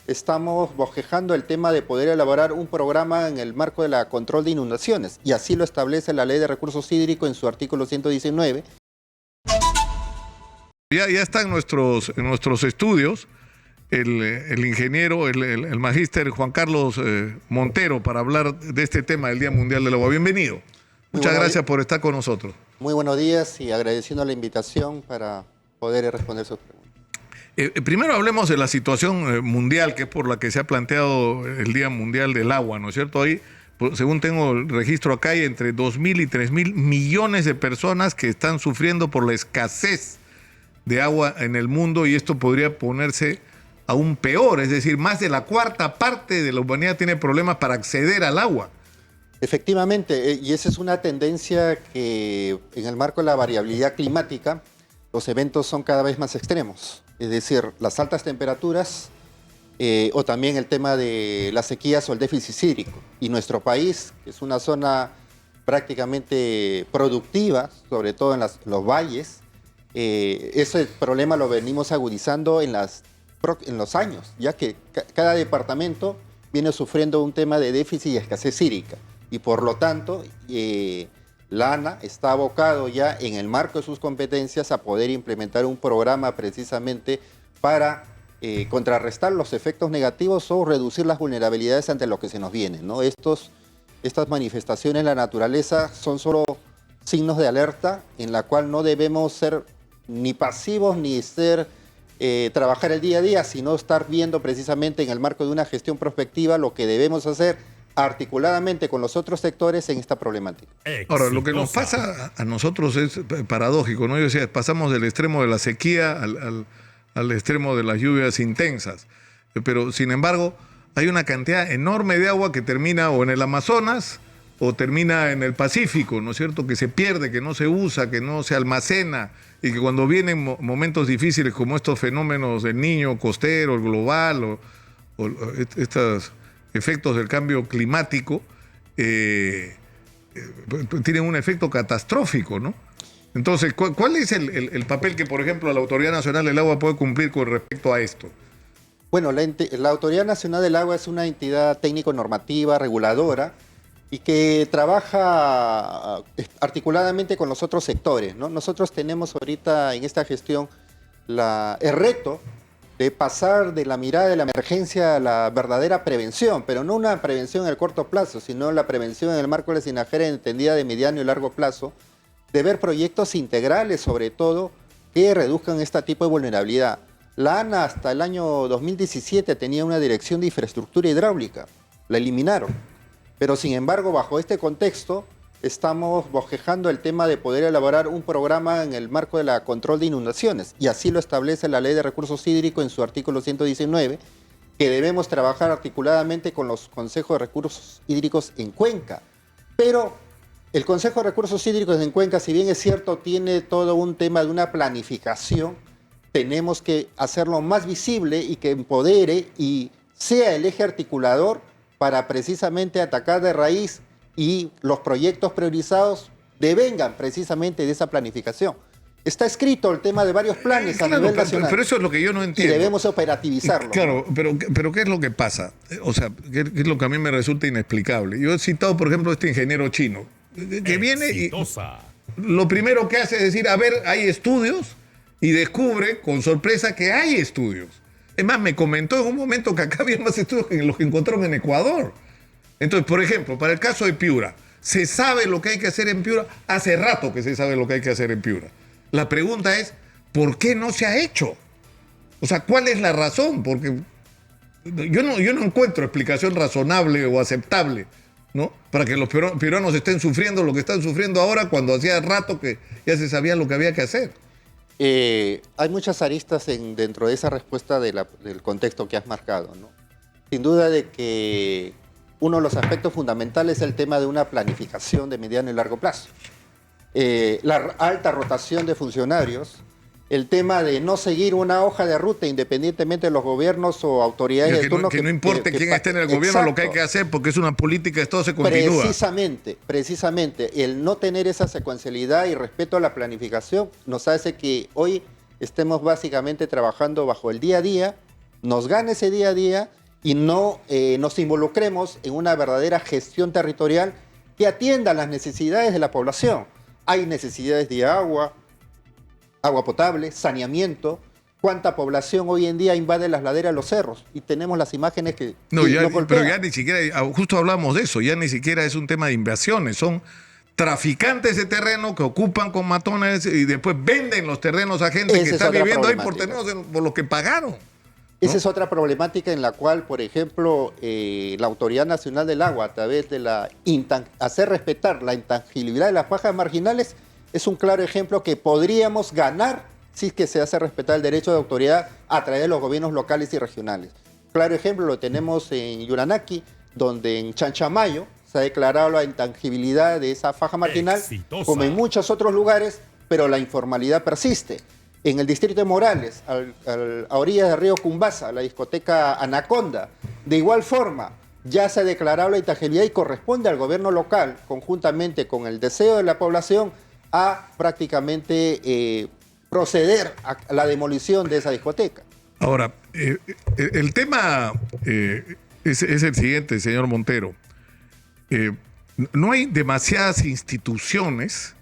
estamos bosquejando el tema de poder elaborar un programa en el marco de la control de inundaciones, y así lo establece la Ley de Recursos Hídricos en su artículo 119. Ya está en nuestros estudios el ingeniero, el magíster Juan Carlos Montero, para hablar de este tema del Día Mundial del Agua. Bienvenido. Muchas gracias por estar con nosotros. Muy buenos días y agradeciendo la invitación para poder responder sus preguntas. Primero hablemos de la situación mundial, que es por la que se ha planteado el Día Mundial del Agua, ¿no es cierto? Ahí, según tengo el registro acá, hay entre 2.000 y 3.000 millones de personas que están sufriendo por la escasez de agua en el mundo, y esto podría ponerse aún peor, es decir, más de la cuarta parte de la humanidad tiene problemas para acceder al agua. Efectivamente, y esa es una tendencia que en el marco de la variabilidad climática, los eventos son cada vez más extremos. Es decir, las altas temperaturas o también el tema de las sequías o el déficit hídrico. Y nuestro país, que es una zona prácticamente productiva, sobre todo en los valles, ese problema lo venimos agudizando en los años, ya que cada departamento viene sufriendo un tema de déficit y escasez hídrica. Y por lo tanto, la ANA está abocado ya en el marco de sus competencias a poder implementar un programa precisamente para contrarrestar los efectos negativos o reducir las vulnerabilidades ante lo que se nos viene, ¿no? Estas manifestaciones en la naturaleza son solo signos de alerta en la cual no debemos ser ni pasivos ni trabajar el día a día, sino estar viendo precisamente en el marco de una gestión prospectiva lo que debemos hacer articuladamente con los otros sectores en esta problemática. Ahora, lo que nos pasa a nosotros es paradójico, ¿no? Yo decía, pasamos del extremo de la sequía al extremo de las lluvias intensas, pero sin embargo hay una cantidad enorme de agua que termina o en el Amazonas o termina en el Pacífico, ¿no es cierto?, que se pierde, que no se usa, que no se almacena, y que cuando vienen momentos difíciles como estos fenómenos del Niño costero, el global o estos efectos del cambio climático, tienen un efecto catastrófico, ¿no? Entonces, ¿cuál es el papel que, por ejemplo, la Autoridad Nacional del Agua puede cumplir con respecto a esto? Bueno, la Autoridad Nacional del Agua es una entidad técnico-normativa, reguladora, y que trabaja articuladamente con los otros sectores, ¿no? Nosotros tenemos ahorita en esta gestión el reto de pasar de la mirada de la emergencia a la verdadera prevención, pero no una prevención en el corto plazo, sino la prevención en el marco de la SINAGER entendida de mediano y largo plazo, de ver proyectos integrales, sobre todo, que reduzcan este tipo de vulnerabilidad. La ANA hasta el año 2017 tenía una dirección de infraestructura hidráulica, la eliminaron, pero sin embargo, bajo este contexto, estamos bosquejando el tema de poder elaborar un programa en el marco de la control de inundaciones, y así lo establece la Ley de Recursos Hídricos en su artículo 119, que debemos trabajar articuladamente con los consejos de recursos hídricos en Cuenca. Pero el Consejo de Recursos Hídricos en Cuenca, si bien es cierto, tiene todo un tema de una planificación, tenemos que hacerlo más visible y que empodere y sea el eje articulador para precisamente atacar de raíz, y los proyectos priorizados devengan precisamente de esa planificación. Está escrito el tema de varios planes a nivel nacional. Pero eso es lo que yo no entiendo. Y debemos operativizarlo. Claro, pero ¿qué es lo que pasa? O sea, ¿qué es lo que a mí me resulta inexplicable? Yo he citado, por ejemplo, a este ingeniero chino, que viene y lo primero que hace es decir, a ver, hay estudios, y descubre con sorpresa que hay estudios. Es más, me comentó en un momento que acá había más estudios que los que encontraron en Ecuador. Entonces, por ejemplo, para el caso de Piura, ¿se sabe lo que hay que hacer en Piura? Hace rato que se sabe lo que hay que hacer en Piura. La pregunta es, ¿por qué no se ha hecho? O sea, ¿cuál es la razón? Porque yo no encuentro explicación razonable o aceptable, ¿no?, para que los peruanos estén sufriendo lo que están sufriendo ahora, cuando hacía rato que ya se sabía lo que había que hacer. Hay muchas aristas dentro de esa respuesta del contexto que has marcado, ¿no? Sin duda de que uno de los aspectos fundamentales es el tema de una planificación de mediano y largo plazo. La alta rotación de funcionarios, el tema de no seguir una hoja de ruta independientemente de los gobiernos o autoridades de turno. Que no importe quién esté en el gobierno, exacto, lo que hay que hacer, porque es una política, esto se continúa. Precisamente, el no tener esa secuencialidad y respeto a la planificación nos hace que hoy estemos básicamente trabajando bajo el día a día, nos gane ese día a día y no nos involucremos en una verdadera gestión territorial que atienda las necesidades de la población. Hay necesidades de agua potable, saneamiento. ¿Cuánta población hoy en día invade las laderas de los cerros? Y tenemos las imágenes que pero ya ni siquiera, justo hablamos de eso, ya ni siquiera es un tema de invasiones, son traficantes de terreno que ocupan con matones y después venden los terrenos a gente que está viviendo ahí por terrenos por lo que pagaron, ¿no? Esa es otra problemática en la cual, por ejemplo, la Autoridad Nacional del Agua, a través de hacer respetar la intangibilidad de las fajas marginales, es un claro ejemplo que podríamos ganar si es que se hace respetar el derecho de autoridad a través de los gobiernos locales y regionales. Claro ejemplo lo tenemos en Yuranaki, donde en Chanchamayo se ha declarado la intangibilidad de esa faja marginal, como en muchos otros lugares, pero la informalidad persiste. En el distrito de Morales, a orillas del río Cumbasa, la discoteca Anaconda, de igual forma, ya se ha declarado la intangibilidad y corresponde al gobierno local, conjuntamente con el deseo de la población, a prácticamente proceder a la demolición de esa discoteca. Ahora, el tema es el siguiente, señor Montero. No hay demasiadas instituciones,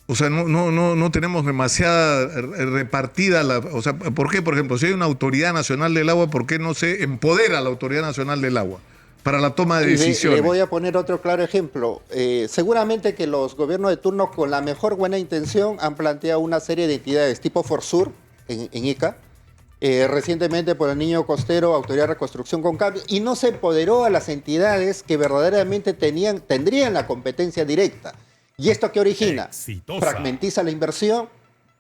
o sea, no tenemos demasiada repartida o sea, ¿por qué? Por ejemplo, si hay una Autoridad Nacional del Agua, ¿por qué no se empodera a la Autoridad Nacional del Agua para la toma de decisiones? Le voy a poner otro claro ejemplo. Seguramente que los gobiernos de turno, con la mejor buena intención, han planteado una serie de entidades tipo Forsur en Ica, recientemente por el Niño Costero, Autoridad de Reconstrucción con Cambio, y no se empoderó a las entidades que verdaderamente tendrían la competencia directa. ¿Y esto qué origina? Exitosa. Fragmentiza la inversión,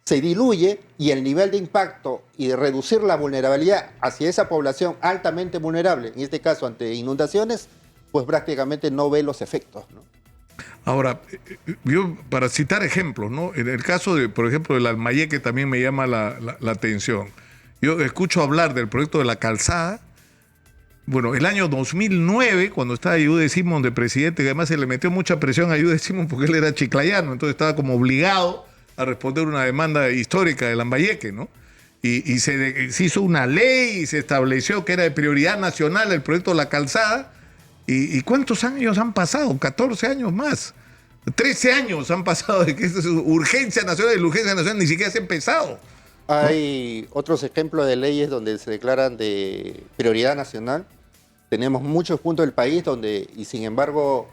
se diluye y el nivel de impacto y de reducir la vulnerabilidad hacia esa población altamente vulnerable, en este caso ante inundaciones, pues prácticamente no ve los efectos, ¿no? Ahora, yo para citar ejemplos, ¿no? En el caso de, por ejemplo, del Almayeque también me llama la atención. Yo escucho hablar del proyecto de la calzada. Bueno, el año 2009, cuando estaba Ayude Simón de presidente, que además se le metió mucha presión a Ayude Simón porque él era chiclayano, entonces estaba como obligado a responder una demanda histórica del Lambayeque, ¿no? Y se hizo una ley y se estableció que era de prioridad nacional el proyecto de la calzada. ¿Y cuántos años han pasado? 14 años más. 13 años han pasado de que esta es urgencia nacional y la urgencia nacional ni siquiera se ha empezado. Hay otros ejemplos de leyes donde se declaran de prioridad nacional. Tenemos muchos puntos del país donde, y sin embargo,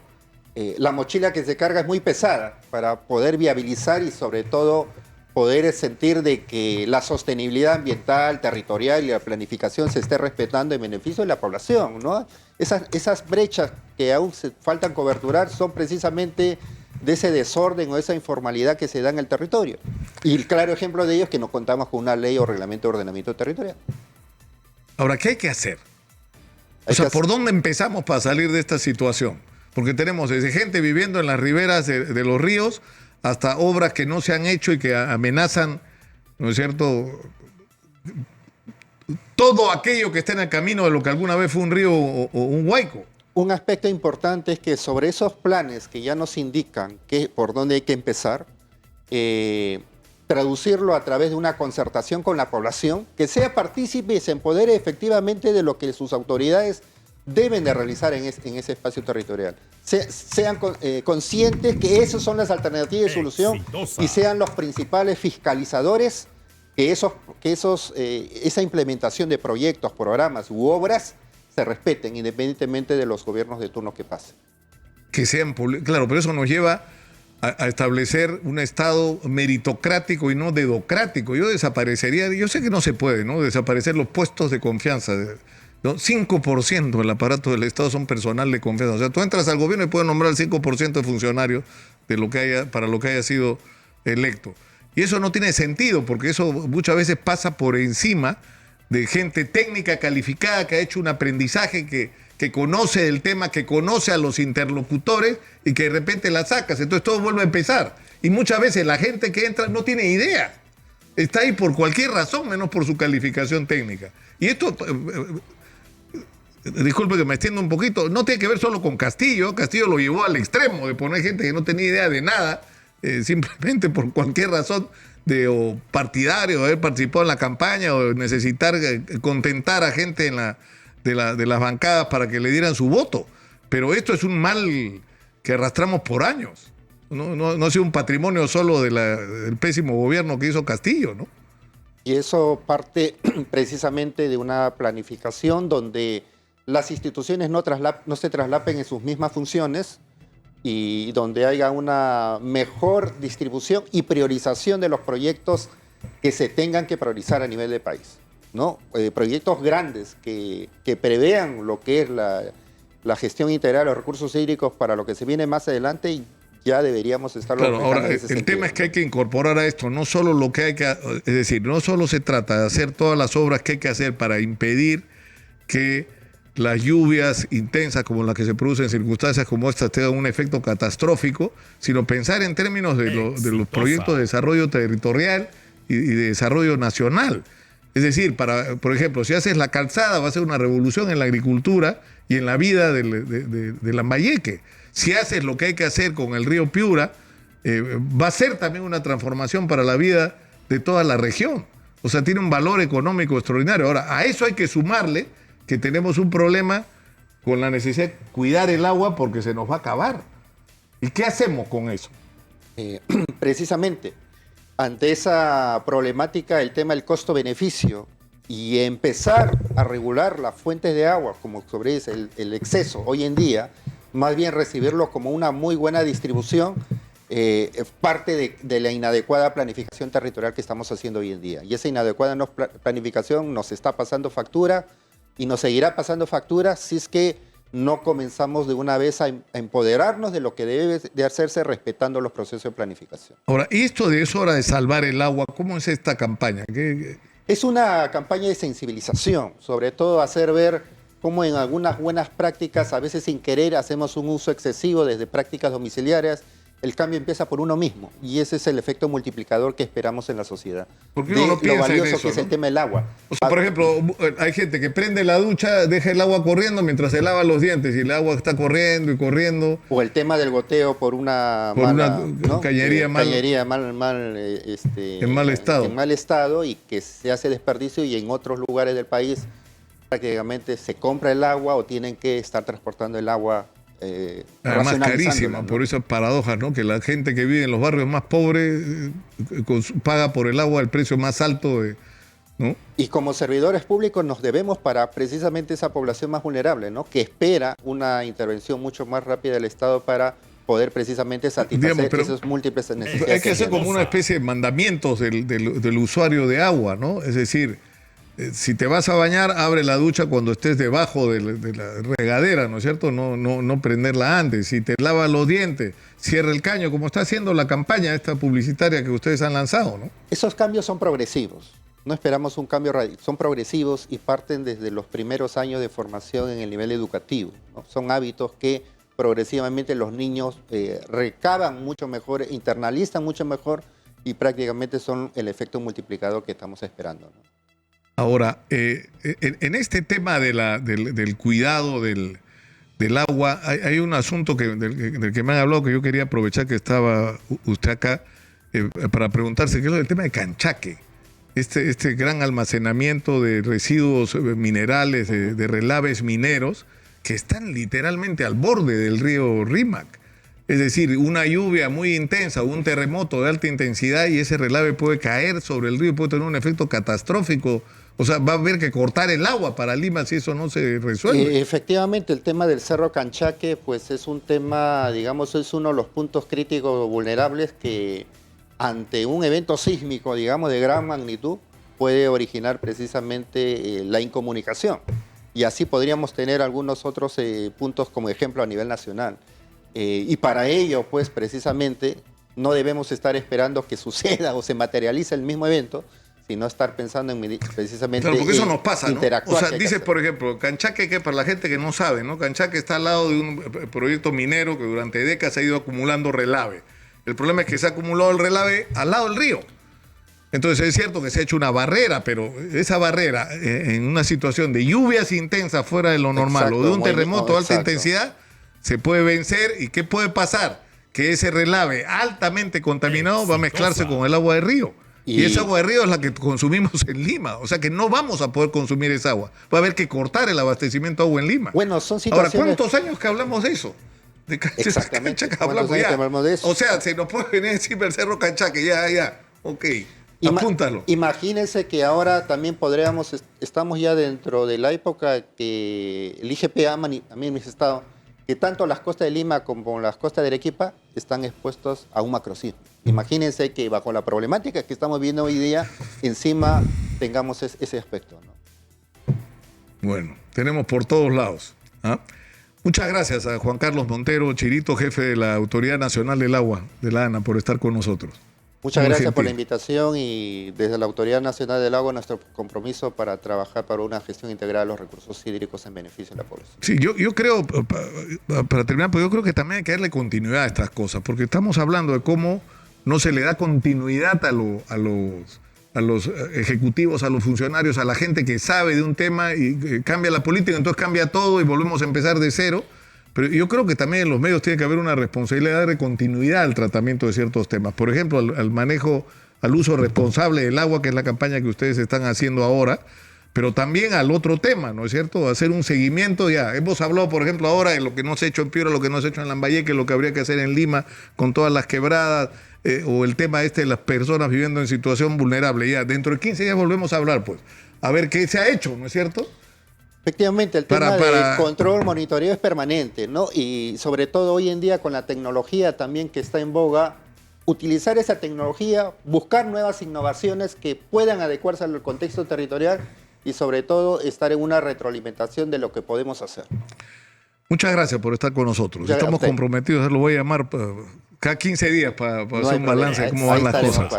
la mochila que se carga es muy pesada para poder viabilizar y sobre todo poder sentir de que la sostenibilidad ambiental, territorial y la planificación se esté respetando en beneficio de la población, ¿no? Esas brechas que aún faltan coberturar son precisamente de ese desorden o esa informalidad que se da en el territorio. Y el claro ejemplo de ello es que no contamos con una ley o reglamento de ordenamiento territorial. Ahora, ¿qué hay que hacer? O sea, ¿por dónde empezamos para salir de esta situación? Porque tenemos desde gente viviendo en las riberas de los ríos hasta obras que no se han hecho y que amenazan, ¿no es cierto?, todo aquello que está en el camino de lo que alguna vez fue un río o un huaico. Un aspecto importante es que sobre esos planes que ya nos indican por dónde hay que empezar, traducirlo a través de una concertación con la población, que sea partícipe y se empodere efectivamente de lo que sus autoridades deben de realizar en ese espacio territorial. Sean conscientes que esas son las alternativas de solución y sean los principales fiscalizadores que esa implementación de proyectos, programas u obras se respeten independientemente de los gobiernos de turno que pasen. Que sean, claro, pero eso nos lleva a establecer un Estado meritocrático y no dedocrático. Yo desaparecería, yo sé que no se puede, ¿no?, desaparecer los puestos de confianza, ¿no? 5% del aparato del Estado son personal de confianza. O sea, tú entras al gobierno y puedes nombrar el 5% de funcionarios para lo que haya sido electo. Y eso no tiene sentido, porque eso muchas veces pasa por encima de gente técnica calificada que ha hecho un aprendizaje, que conoce el tema, que conoce a los interlocutores y que de repente la sacas. Entonces todo vuelve a empezar. Y muchas veces la gente que entra no tiene idea. Está ahí por cualquier razón, menos por su calificación técnica. Y esto, disculpe que me extienda un poquito, no tiene que ver solo con Castillo. Castillo lo llevó al extremo de poner gente que no tenía idea de nada simplemente por cualquier razón o partidario, de haber participado en la campaña o necesitar contentar a gente de las bancadas para que le dieran su voto. Pero esto es un mal que arrastramos por años. No ha sido un patrimonio solo del pésimo gobierno que hizo Castillo, ¿no? Y eso parte precisamente de una planificación donde las instituciones no se traslapen en sus mismas funciones y donde haya una mejor distribución y priorización de los proyectos que se tengan que priorizar a nivel de país, ¿no? Proyectos grandes que prevean lo que es la gestión integral de los recursos hídricos para lo que se viene más adelante, y ya deberíamos estarlo. Claro, ahora el tema es que hay que incorporar a esto no solo lo que hay que, es decir, no solo se trata de hacer todas las obras que hay que hacer para impedir que las lluvias intensas como las que se producen en circunstancias como estas tengan un efecto catastrófico, sino pensar en términos de los proyectos de desarrollo territorial y de desarrollo nacional. Es decir, por ejemplo, si haces la calzada va a ser una revolución en la agricultura y en la vida de Lambayeque. Si haces lo que hay que hacer con el río Piura, va a ser también una transformación para la vida de toda la región. O sea, tiene un valor económico extraordinario. Ahora, a eso hay que sumarle que tenemos un problema con la necesidad de cuidar el agua porque se nos va a acabar. ¿Y qué hacemos con eso? Precisamente, ante esa problemática, el tema del costo-beneficio y empezar a regular las fuentes de agua, como sobre el exceso hoy en día, más bien recibirlo como una muy buena distribución, parte de la inadecuada planificación territorial que estamos haciendo hoy en día. Y esa inadecuada planificación nos está pasando factura y nos seguirá pasando factura si es que no comenzamos de una vez a empoderarnos de lo que debe de hacerse respetando los procesos de planificación. Ahora, esto de es hora de salvar el agua, ¿cómo es esta campaña? Es una campaña de sensibilización, sobre todo hacer ver cómo en algunas buenas prácticas, a veces sin querer, hacemos un uso excesivo desde prácticas domiciliarias. El cambio empieza por uno mismo y ese es el efecto multiplicador que esperamos en la sociedad. ¿Por qué uno no piensa en eso, lo valioso que es el tema del agua. O sea, por ejemplo, hay gente que prende la ducha, deja el agua corriendo mientras se lava los dientes y el agua está corriendo y corriendo. O el tema del goteo por una cañería en mal estado y que se hace desperdicio, y en otros lugares del país prácticamente se compra el agua o tienen que estar transportando el agua. Además carísima, ¿no? Por esas paradojas, ¿no? Que la gente que vive en los barrios más pobres paga por el agua el precio más alto, ¿no? Y como servidores públicos nos debemos para precisamente esa población más vulnerable, ¿no? Que espera una intervención mucho más rápida del Estado para poder precisamente satisfacer esas múltiples necesidades. Hay que hacer como una especie de mandamientos del usuario de agua, ¿no? Es decir, si te vas a bañar, abre la ducha cuando estés debajo de la regadera, ¿no es cierto? No prenderla antes. Si te lavas los dientes, cierra el caño, como está haciendo la campaña esta publicitaria que ustedes han lanzado, ¿no? Esos cambios son progresivos. No esperamos un cambio radical. Son progresivos y parten desde los primeros años de formación en el nivel educativo, ¿no? Son hábitos que progresivamente los niños recaban mucho mejor, internalizan mucho mejor y prácticamente son el efecto multiplicador que estamos esperando, ¿no? Ahora, en este tema del cuidado del agua, hay un asunto del que me han hablado que yo quería aprovechar que estaba usted acá para preguntarse, que es el tema de Canchaque, este gran almacenamiento de residuos minerales, de relaves mineros, que están literalmente al borde del río Rímac. Es decir, una lluvia muy intensa, un terremoto de alta intensidad y ese relave puede caer sobre el río y puede tener un efecto catastrófico. O sea, va a haber que cortar el agua para Lima si eso no se resuelve. Efectivamente, el tema del Cerro Canchaque, pues es un tema, digamos, es uno de los puntos críticos vulnerables que ante un evento sísmico, digamos, de gran magnitud, puede originar precisamente la incomunicación. Y así podríamos tener algunos otros puntos como ejemplo a nivel nacional. Y para ello, pues precisamente, no debemos estar esperando que suceda o se materialice el mismo evento, sino estar pensando en precisamente. Claro, porque eso nos pasa, ¿no? O sea, dices, por ejemplo, ejemplo, Canchaque, que para la gente que no sabe, ¿no? Canchaque está al lado de un proyecto minero que durante décadas ha ido acumulando relave. El problema es que se ha acumulado el relave al lado del río. Entonces es cierto que se ha hecho una barrera, pero esa barrera en una situación de lluvias intensas fuera de lo normal o de un terremoto de alta intensidad se puede vencer. ¿Y qué puede pasar? que ese relave altamente contaminado va a mezclarse con el agua de río. Y esa agua de río es la que consumimos en Lima. O sea que no vamos a poder consumir esa agua. Va a haber que cortar el abastecimiento de agua en Lima. Bueno, son situaciones... Ahora, ¿cuántos años que hablamos de eso? De Exactamente. Cancha que hablamos ya. Que hablamos de eso? O sea, se nos puede venir encima el Cerro Canchaque. Ya. Ok. Apúntalo. Imagínense que ahora también estamos ya dentro de la época que el IGP ha manifestado que tanto las costas de Lima como las costas de Arequipa están expuestos a un macrosismo. Imagínense que bajo la problemática que estamos viendo hoy día, encima tengamos ese aspecto, ¿no? Bueno, tenemos por todos lados. ¿Ah? Muchas gracias a Juan Carlos Montero, Chirito, jefe de la Autoridad Nacional del Agua, de la ANA, por estar con nosotros. Muchas gracias por la invitación y desde la Autoridad Nacional del Agua nuestro compromiso para trabajar para una gestión integral de los recursos hídricos en beneficio de la población. Sí, yo creo, para terminar, pues yo creo que también hay que darle continuidad a estas cosas, porque estamos hablando de cómo no se le da continuidad a los ejecutivos, a los funcionarios, a la gente que sabe de un tema y cambia la política, entonces cambia todo y volvemos a empezar de cero. Pero yo creo que también en los medios tiene que haber una responsabilidad de continuidad al tratamiento de ciertos temas. Por ejemplo, al manejo, al uso responsable del agua, que es la campaña que ustedes están haciendo ahora, pero también al otro tema, ¿no es cierto? Hacer un seguimiento ya. Hemos hablado, por ejemplo, ahora de lo que no se ha hecho en Piura, lo que no se ha hecho en Lambayeque, lo que habría que hacer en Lima con todas las quebradas, o el tema de las personas viviendo en situación vulnerable. Ya, dentro de 15 días volvemos a hablar, pues, a ver qué se ha hecho, ¿no es cierto? Efectivamente, el tema de control, monitoreo es permanente, ¿no? Y sobre todo hoy en día con la tecnología también que está en boga, utilizar esa tecnología, buscar nuevas innovaciones que puedan adecuarse al contexto territorial y sobre todo estar en una retroalimentación de lo que podemos hacer. Muchas gracias por estar con nosotros. Estamos comprometidos, lo voy a llamar cada 15 días para hacer un balance de cómo van las cosas.